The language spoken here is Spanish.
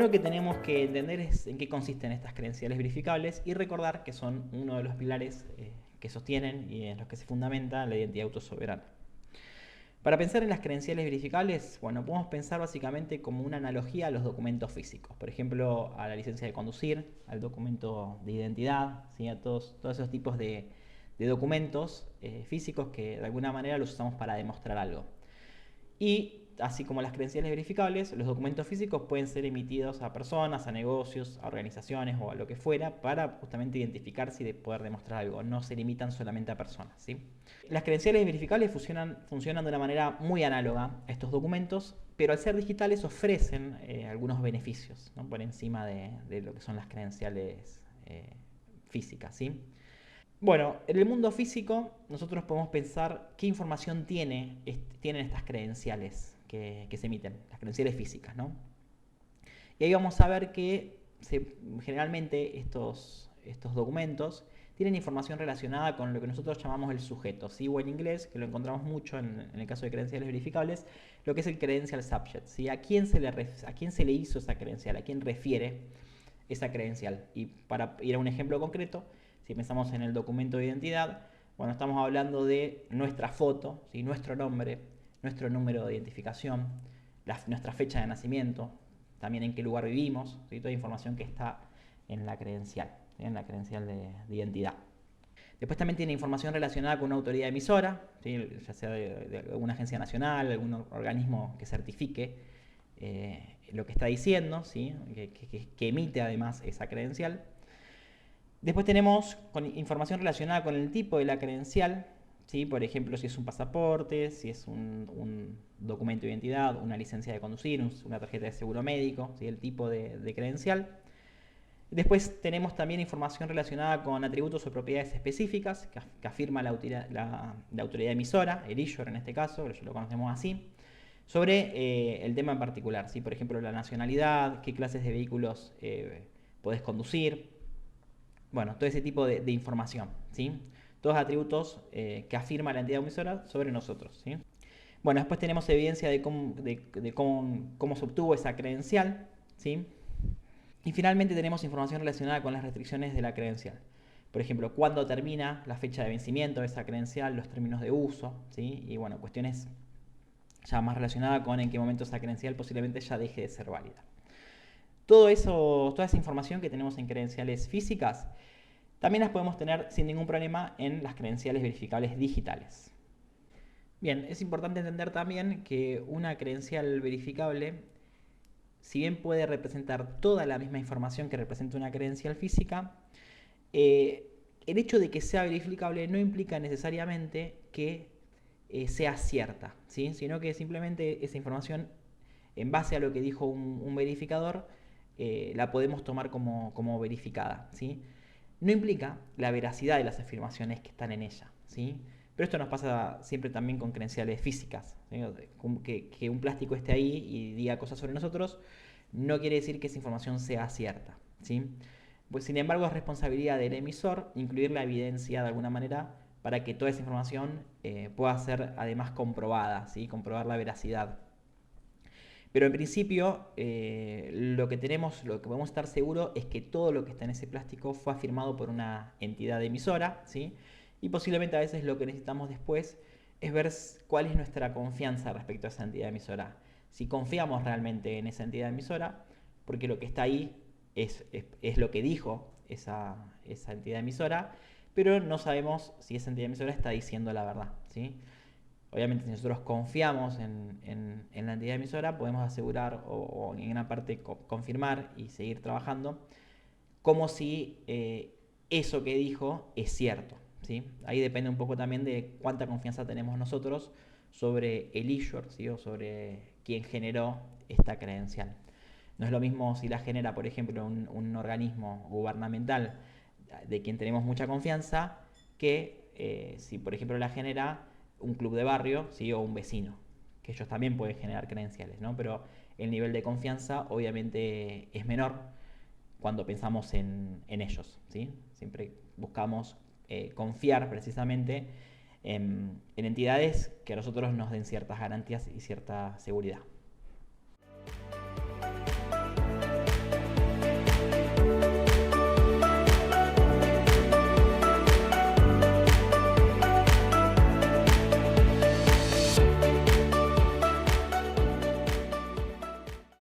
primero que tenemos que entender es en qué consisten estas credenciales verificables y recordar que son uno de los pilares que sostienen y en los que se fundamenta la identidad autosoberana. Para pensar en las credenciales verificables, bueno, podemos pensar básicamente como una analogía a los documentos físicos. Por ejemplo, a la licencia de conducir, al documento de identidad, ¿sí? A todos esos tipos de documentos físicos que de alguna manera los usamos para demostrar algo. Y así como las credenciales verificables, los documentos físicos pueden ser emitidos a personas, a negocios, a organizaciones o a lo que fuera para justamente identificarse y poder demostrar algo. No se limitan solamente a personas, ¿sí? Las credenciales verificables funcionan de una manera muy análoga a estos documentos, pero al ser digitales ofrecen algunos beneficios, ¿no? Por encima de lo que son las credenciales físicas, ¿sí? Bueno, en el mundo físico nosotros podemos pensar qué información tienen estas credenciales que se emiten, las credenciales físicas, ¿no? Y ahí vamos a ver que generalmente estos documentos tienen información relacionada con lo que nosotros llamamos el sujeto, ¿sí? O en inglés, que lo encontramos mucho en el caso de credenciales verificables, lo que es el credential subject, ¿sí? ¿A quién se le hizo esa credencial? ¿A quién refiere esa credencial? Y para ir a un ejemplo concreto, si pensamos en el documento de identidad, bueno, estamos hablando de nuestra foto, ¿sí? Nuestro nombre, nuestro número de identificación, nuestra fecha de nacimiento, también en qué lugar vivimos, ¿sí? Toda información que está en la credencial, ¿sí? En la credencial de identidad. Después también tiene información relacionada con una autoridad emisora, ¿sí? Ya sea de alguna agencia nacional, algún organismo que certifique lo que está diciendo, ¿sí? que emite además esa credencial. Después tenemos información relacionada con el tipo de la credencial, ¿sí? Por ejemplo, si es un pasaporte, si es un documento de identidad, una licencia de conducir, una tarjeta de seguro médico, ¿sí? El tipo de credencial. Después tenemos también información relacionada con atributos o propiedades específicas que afirma la autoridad emisora, el issuer en este caso, lo conocemos así, sobre el tema en particular, ¿sí? Por ejemplo, la nacionalidad, qué clases de vehículos podés conducir, bueno, todo ese tipo de información, ¿sí? Todos atributos que afirma la entidad emisora sobre nosotros, ¿sí? Bueno, después tenemos evidencia de cómo se obtuvo esa credencial, ¿sí? Y finalmente tenemos información relacionada con las restricciones de la credencial. Por ejemplo, cuándo termina la fecha de vencimiento de esa credencial, los términos de uso, ¿sí? Y bueno, cuestiones ya más relacionadas con en qué momento esa credencial posiblemente ya deje de ser válida. Toda esa información que tenemos en credenciales físicas, también las podemos tener sin ningún problema en las credenciales verificables digitales. Bien, es importante entender también que una credencial verificable, si bien puede representar toda la misma información que representa una credencial física, el hecho de que sea verificable no implica necesariamente que sea cierta, ¿sí? Sino que simplemente esa información, en base a lo que dijo un verificador, la podemos tomar como verificada, ¿sí? No implica la veracidad de las afirmaciones que están en ella, ¿sí? Pero esto nos pasa siempre también con credenciales físicas, ¿sí? Que un plástico esté ahí y diga cosas sobre nosotros no quiere decir que esa información sea cierta, ¿sí? Pues, sin embargo, es responsabilidad del emisor incluir la evidencia de alguna manera para que toda esa información pueda ser además comprobada, ¿sí? Comprobar la veracidad. Pero en principio lo que podemos estar seguros es que todo lo que está en ese plástico fue afirmado por una entidad emisora, ¿sí? Y posiblemente a veces lo que necesitamos después es ver cuál es nuestra confianza respecto a esa entidad emisora. Si confiamos realmente en esa entidad emisora, porque lo que está ahí es lo que dijo esa entidad emisora, pero no sabemos si esa entidad emisora está diciendo la verdad, ¿sí? Obviamente, si nosotros confiamos en la entidad emisora, podemos asegurar o en gran parte confirmar y seguir trabajando como si eso que dijo es cierto, ¿sí? Ahí depende un poco también de cuánta confianza tenemos nosotros sobre el issuer, ¿sí? O sobre quién generó esta credencial. No es lo mismo si la genera, por ejemplo, un organismo gubernamental de quien tenemos mucha confianza que si, por ejemplo, la genera un club de barrio, ¿sí? O un vecino, que ellos también pueden generar credenciales, ¿no? Pero el nivel de confianza obviamente es menor cuando pensamos en ellos, ¿sí? Siempre buscamos confiar precisamente en entidades que a nosotros nos den ciertas garantías y cierta seguridad.